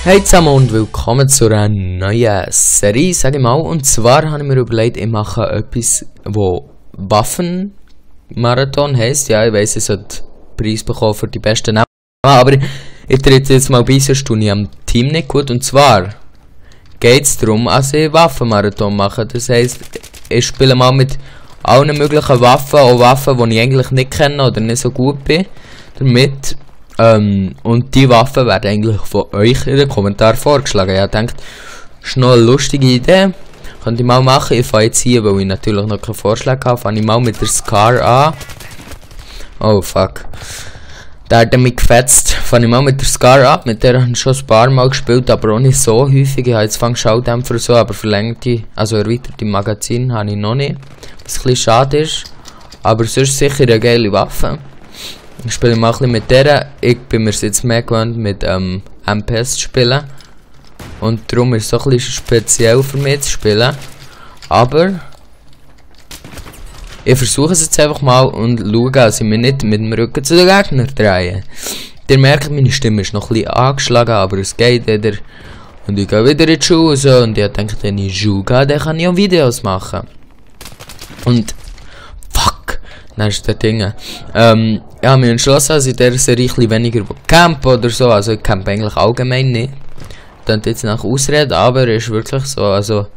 Hey zusammen und willkommen zu einer neuen Serie, sage ich mal. Und zwar habe ich mir überlegt, ich mache etwas, wo Waffenmarathon heisst. Ja, ich weiss, ich sollte Preis bekommen für die besten Namen. Aber ich trete jetzt mal bei, sonst tue ich am Team nicht gut. Und zwar geht es darum, dass ich Waffenmarathon mache. Das heisst, ich spiele mal mit allen möglichen Waffen, auch Waffen, die ich eigentlich nicht kenne oder nicht so gut bin, damit. Und die Waffen werden eigentlich von euch in den Kommentaren vorgeschlagen. Ja, denkt, das ist noch eine lustige Idee. Könnt ihr mal machen. Ich fange jetzt hier, weil ich natürlich noch keinen Vorschlag habe, fange ich mal mit der Scar an. Oh fuck. Der hat mich gefetzt. Fange ich mal mit der Scar an. Mit der habe ich schon ein paar Mal gespielt, aber auch nicht so häufig. Ich habe jetzt Schauldämpfer so, aber verlängerte, also erweiterte Magazin habe ich noch nicht. Was ein bisschen schade ist. Aber sonst sicher eine geile Waffe. Ich spiele mal ein bisschen mit der. Ich bin mir jetzt mehr gewöhnt mit MPS zu spielen. Und darum ist es so ein bisschen speziell für mich zu spielen. Aber ich versuche es jetzt einfach mal und schaue, dass ich mich nicht mit dem Rücken zu den Gegnern drehe. Ihr merkt, meine Stimme ist noch ein bisschen angeschlagen, aber es geht wieder. Und ich gehe wieder in die Schule so, und ich denke, wenn ich in die Schule gehe, dann kann ich auch Videos machen. Und dann ist der Ding. Ich habe mich entschlossen, dass ich in dieser Serie ein bisschen weniger campen oder so. Also ich campe eigentlich allgemein nicht. Dann jetzt nach Ausreden, aber es ist wirklich so. Also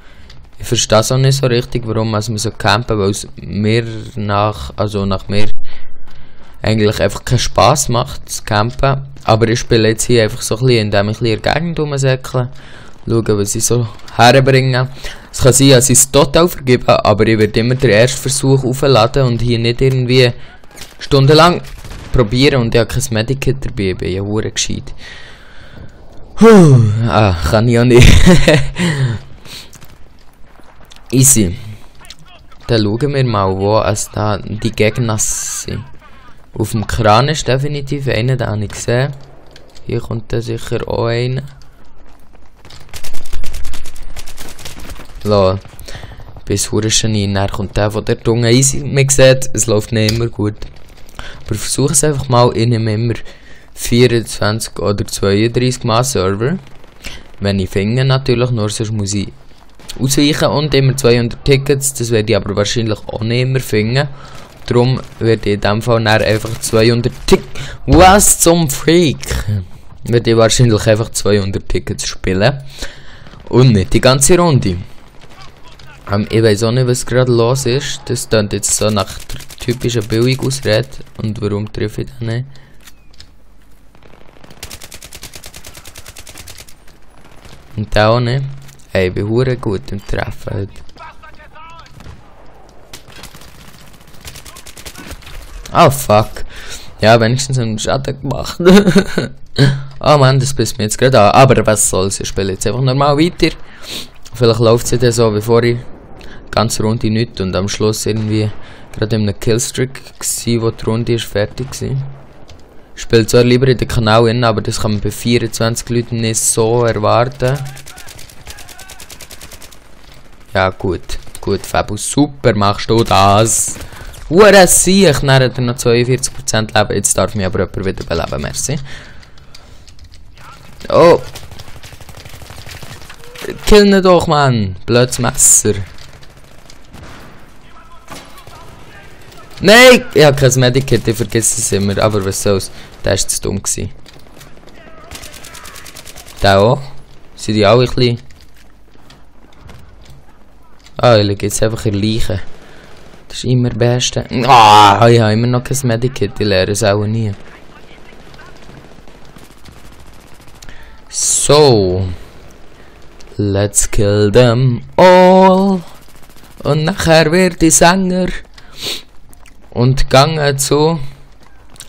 ich verstehe es auch nicht so richtig, warum wir so campen, weil es mir nach mir eigentlich einfach keinen Spass macht, zu campen. Aber ich spiele jetzt hier einfach so ein bisschen, indem ich ein bisschen in der Gegend rumsäckle. Schauen, was ich so herbringe. Es kann sein, dass ich es total vergebe, aber ich werde immer den ersten Versuch aufladen und hier nicht irgendwie stundenlang probieren. Und ich habe kein Medikit dabei, ich bin ja verdammt gescheit. Kann ich auch nicht. Easy. Dann schauen wir mal, wo es da die Gegner sind. Auf dem Kran ist definitiv einer, den habe ich gesehen. Hier kommt dann sicher auch einer. Lol. Bis Hurenschein, dann kommt der von der Tunge. Easy, man sieht, es läuft nicht immer gut. Aber versuche es einfach mal, ich nehme immer 24 oder 32 Mal Server. Wenn ich finde natürlich, nur sonst muss ich ausweichen und immer 200 Tickets, das werde ich aber wahrscheinlich auch nicht immer finden. Darum werde ich in dem Fall einfach 200 Tickets. Was zum Freak? Werde ich wahrscheinlich einfach 200 Tickets spielen. Und nicht die ganze Runde. Ich weiß auch nicht, was gerade los ist. Das klingt jetzt so nach der typischen Billig-Ausrede. Und warum treffe ich das nicht? Und da auch nicht. Hey, ich bin verdammt gut im Treffen heute. Oh fuck. Ja, wenigstens einen Schaden gemacht. Oh Mann, das pisst mir jetzt gerade an. Aber was soll's, ich spiele jetzt einfach normal weiter. Vielleicht läuft es dann so, bevor ich ganz Runde nicht und am Schluss irgendwie gerade in einem Killstreak gsi, wo die Runde ist fertig war. Ich spiele zwar lieber in den Kanal hin, aber das kann man bei 24 Leuten nicht so erwarten. Ja gut, Fabu, super machst du das. Hure Sieg, dann hat er noch 42% Leben, jetzt darf mich aber jemand wieder beleben, merci. Oh! Kill ihn doch, Mann! Blödes Messer! Nein! Ich habe kein Medikit, ich vergesse es immer, aber was soll's. Der war zu dumm. Der auch? Sind die auch ein bisschen... Ah, ich liege jetzt einfach in Leichen. Das ist immer das Beste. Ah, ich habe immer noch kein Medikit, ich lerne es auch nie. So. Let's kill them all. Und nachher wird ich Sänger. Und gehe zu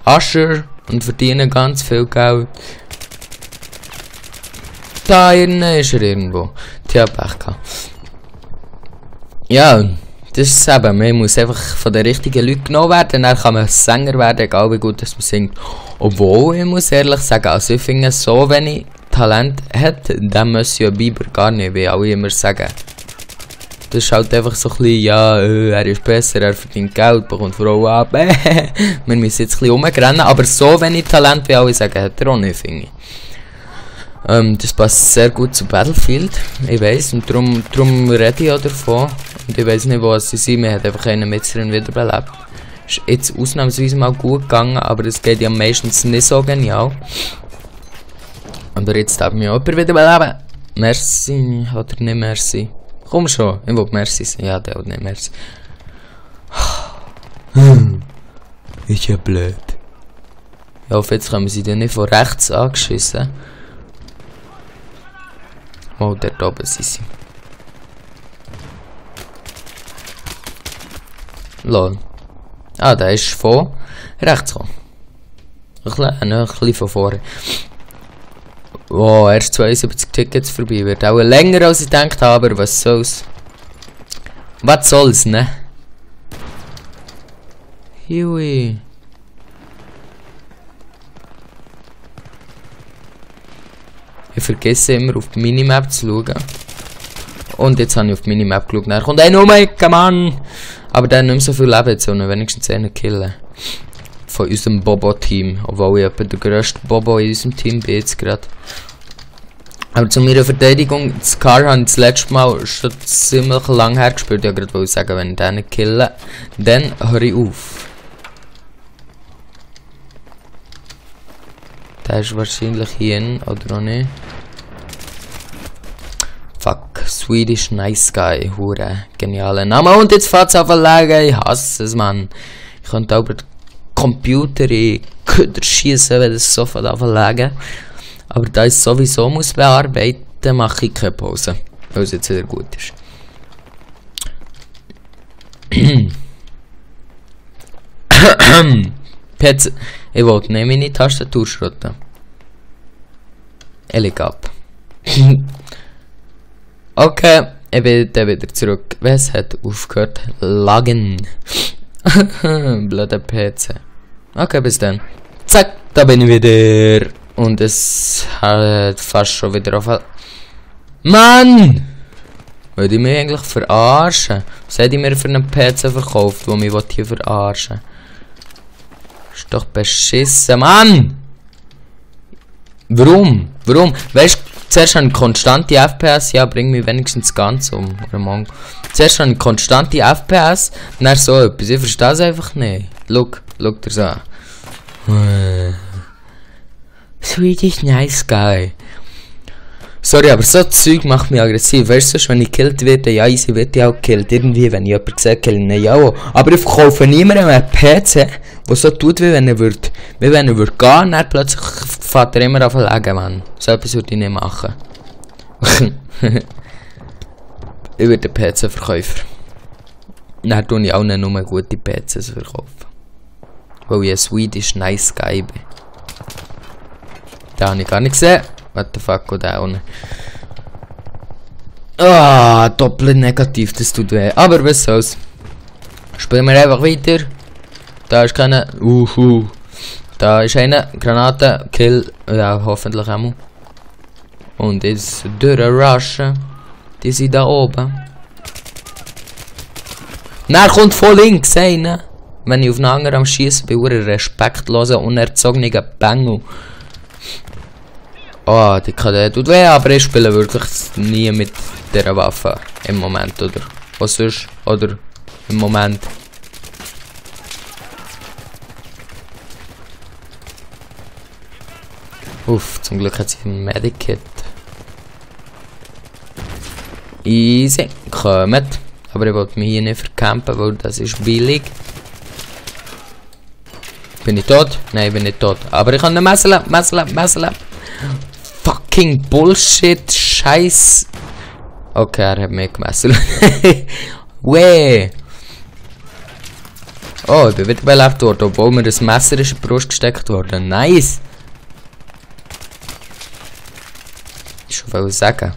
Asher und verdiene ganz viel Geld. Da innen ist er irgendwo. Tja, Pech gehabt. Ja, das ist es eben. Man muss einfach von den richtigen Leuten genommen werden. Dann kann man Sänger werden, egal wie gut das man singt. Obwohl, ich muss ehrlich sagen, also ich finde so, wenn ich Talent hat, dann muss ja Bieber gar nicht, wie alle immer sagen. Das ist halt einfach so ein bisschen, ja, er ist besser, er verdient Geld, bekommt Frauen ab. Wir müssen jetzt ein bisschen rumrennen, aber so wenig Talent, wie alle sagen, hat er auch nicht, finde ich. Das passt sehr gut zu Battlefield, ich weiß, und darum rede ich auch davon. Und ich weiß nicht, wo sie sind, mir hat einfach einen Metzerin wiederbelebt. Ist jetzt ausnahmsweise mal gut gegangen, aber das geht ja meistens nicht so genial. Aber jetzt darf mich auch jemand wiederbeleben. Merci, oder nicht merci? Komm schon, ich will merci sein, ja, der will nicht merci. Ist ja blöd. Ich hoffe, jetzt können wir sie dann nicht von rechts angeschissen. Oh, dort oben sind sie. Lol. Ah, der ist von rechts gekommen. Ein bisschen von vorne. Wow, erst 72 Tickets vorbei. Wird auch länger als ich gedacht habe, aber was soll's. Was soll's, ne? Hui. Ich vergesse immer auf die Minimap zu schauen. Und jetzt habe ich auf die Minimap geschaut. Dann kommt ein Omega, Mann! Aber der hat nicht mehr so viel Leben, sondern wenigstens einen killen. Von unserem Bobo-Team. Obwohl ich etwa der grösste Bobo in unserem Team bin jetzt gerade. Aber zu meiner Verteidigung, das Car habe ich das letzte Mal schon ziemlich lang hergespielt. Ich wollte gerade sagen, wenn ich den nicht kille, dann höre ich auf. Der ist wahrscheinlich hier, oder auch nicht? Fuck, Swedish Nice Guy, hure genialer Name. Und jetzt fährt's auf Verlegen, ich hasse es, Mann. Ich könnte auch über den Computer in Köder schießen, wenn das sofort auf Verlegen. Aber da ich sowieso muss bearbeiten, mache ich keine Pause, weil es jetzt wieder gut ist. PC. Ich wollte nicht meine Tastatur schrotten. Leg ab. Okay, ich bin dann wieder zurück. Was hat aufgehört? Lagen. Blöder PC. Okay, bis dann. Zack, da bin ich wieder. Und es hat fast schon wieder auf. Mann! Wollte ich mich eigentlich verarschen? Was hätte ich mir für einen PC verkauft, der mich hier verarschen will? Ist doch beschissen, Mann! Warum? Warum? Weißt du, zuerst eine konstante FPS, ja, bring mich wenigstens ganz um. Oder Mann. Zuerst eine konstante FPS, dann so etwas. Ich verstehe es einfach nicht. Schau dir so an. Swedish Nice Guy. Sorry, aber so Zeug macht mich aggressiv. Weißt du, wenn ich gekillt werde, ja, easy wird ich auch gekillt. Irgendwie, wenn ich jemanden sehe, killen ja auch. Aber ich verkaufe niemandem einen PC, der so tut, wie wenn er würde. Wie wenn er würde gehen, dann plötzlich fährt er immer auf den Legen, Mann. So etwas würde ich nicht machen. Ich werde einen PC-Verkäufer. Dann tue ich auch nicht nur gute PCs verkaufen. Weil ich ein Swedish Nice Guy bin. Da habe ich gar nicht gesehen. What the fuck, go down. Ah, doppelt negativ, das tut weh. Aber was soll's. Spielen wir einfach weiter. Da ist keine. Da ist eine Granate. Kill. Ja, hoffentlich auch. Und jetzt durchrushen. Die sind da oben. Na, kommt von links einer. Wenn ich auf einen anderen am Schießen bin, ein respektloser, unerzogener Bengel. Oh, die KD tut weh, aber ich spiele wirklich nie mit dieser Waffe. Im Moment, oder? Was sonst? Oder im Moment. Uff, zum Glück hat sie ein Medikit. Easy, kommt. Aber ich wollte mich hier nicht verkämpfen, weil das ist billig. Bin ich tot? Nein, ich bin nicht tot. Aber ich kann nicht messeln. Fucking Bullshit, Scheiß. Okay, er hat mich gemesselt. Weh. Oh, ich bin wieder belebt worden, obwohl mir das Messer ist in die Brust gesteckt worden. Nice. Ich will sagen.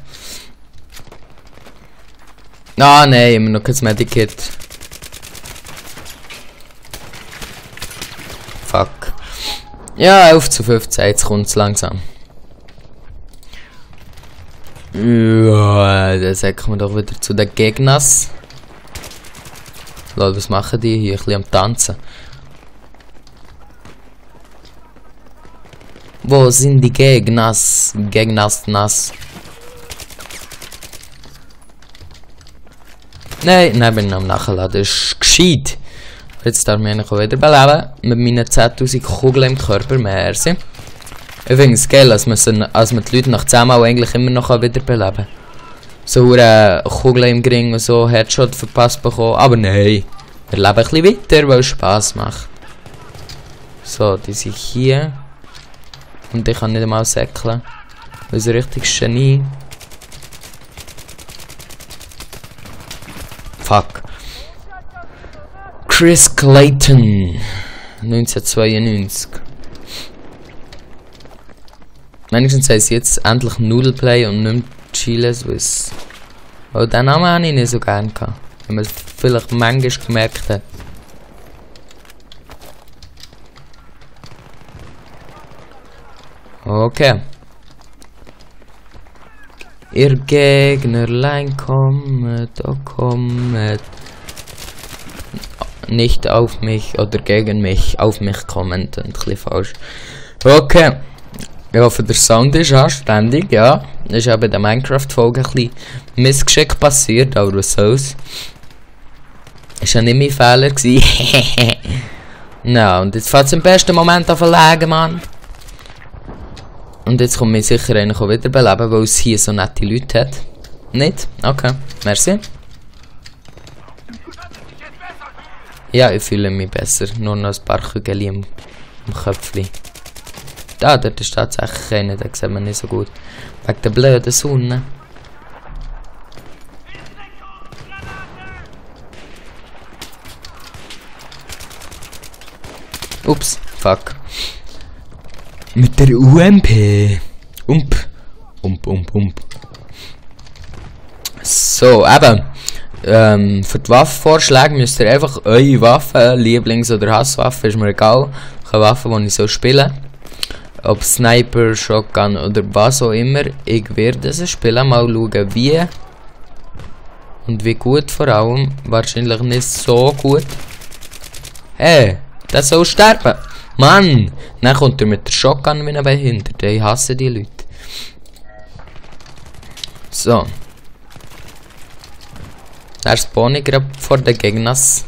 Ah, nein, immer noch kein Medikit. Fuck. Ja, 11:15, jetzt kommt es langsam. Ja, dann sagen wir doch wieder zu den Gegnern. Leute, was machen die hier? Ein bisschen am Tanzen. Wo sind die Gegners? Nass. Nein, bin am Nachladen. Das ist gescheit. Jetzt darf ich mich wieder beleben. Mit meinen 10.000 Kugeln im Körper. Merci. Ich finde es geil, als man die Leute nach 10 Mal eigentlich immer noch wiederbeleben kann. So Kugeln im Ring und so, Headshot verpasst bekommen. Aber nein, wir leben ein bisschen weiter, weil es Spass macht. So, die sind hier. Und ich kann nicht einmal säckeln. Weil so richtig Genie. Fuck. Chris Clayton. 1992. Wenigstens heisst jetzt endlich Nudelplay und nicht mehr Chile Swiss. Weil den Namen habe ich nicht so gerne gehabt. Wenn man es vielleicht manchmal gemerkt hat. Okay. Ihr Gegnerlein kommet, oh kommet. Nicht auf mich oder gegen mich, auf mich kommend. Ein bisschen falsch. Okay. Ich hoffe, der Sound ist anständig, ja. Das ist auch bei der Minecraft-Folge ein bisschen Missgeschick passiert, aber was soll's. Ist ja nicht mein Fehler gewesen. Na, und jetzt fährt es im besten Moment auf Verlegen, Mann. Und jetzt kommt mir sicher einer wieder beleben, weil es hier so nette Leute hat. Nicht? Okay, merci. Ja, ich fühle mich besser. Nur noch ein paar Kügel im Köpfchen. Da, dort ist tatsächlich einer, den sieht man nicht so gut. Wegen der blöden Sonne. Ups, fuck. Mit der UMP. Ump. So, eben. Für die Waffenvorschläge müsst ihr einfach eure Waffen, Lieblings- oder Hasswaffe, ist mir egal. Welche Waffen, die ich so spiele. Ob Sniper, Shotgun oder was auch immer. Ich werde sie spielen, mal schauen wie. Und wie gut vor allem. Wahrscheinlich nicht so gut. Hey, das soll sterben. Mann! Dann kommt er mit der Shotgun wie ein Behinderter. Ich hasse die Leute. So. Dann spawn ich gerade vor den Gegners.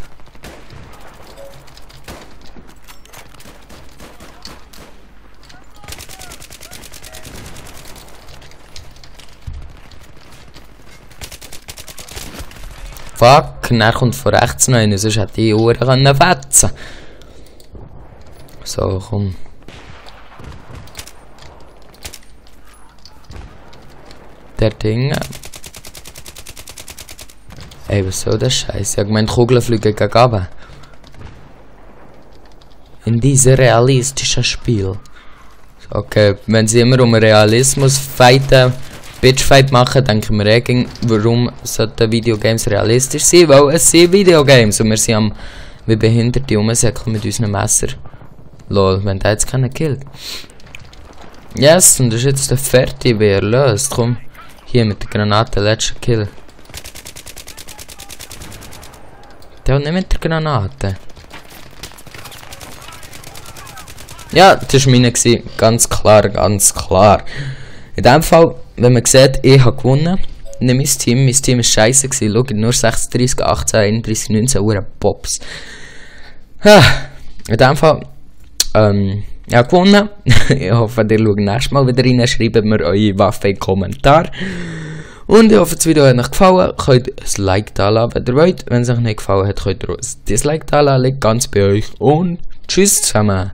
Fuck, dann kommt von rechts noch einer, sonst hätte ich die Uhr fetzen. So, komm. Der Ding. Ey, was soll das Scheiß? Ich hab gemeint, Kugeln fliegen gegen oben. In diesem realistischen Spiel. Okay, wenn sie immer um Realismus fighten, Bitchfight machen, denken wir eh, warum sollten Videogames realistisch sein? Weil es sind Videogames und wir sind am wie Behinderte rumsäckeln mit unserem Messer. Lol, wenn der jetzt keinen killt. Yes, und das ist jetzt der fertig, wie er löst. Komm, hier mit der Granate, letzter Kill. Der hat nicht mit der Granate. Ja, das war meine gewesen. Ganz klar, ganz klar. In dem Fall, wenn man sieht, ich habe gewonnen. Nicht mein Team. Mein Team war scheiße. Schaut, nur 36, 18, 31, 19 Uhr Pops. In dem Fall, ja, gewonnen. Ich hoffe, ihr schaut nächstes Mal wieder rein. Schreibt mir eure Waffe in den Kommentaren. Und ich hoffe, das Video hat euch gefallen. Könnt ein Like da lassen, wenn ihr wollt. Wenn es euch nicht gefallen hat, könnt ihr auch ein Dislike da lassen. Liegt ganz bei euch. Und tschüss zusammen.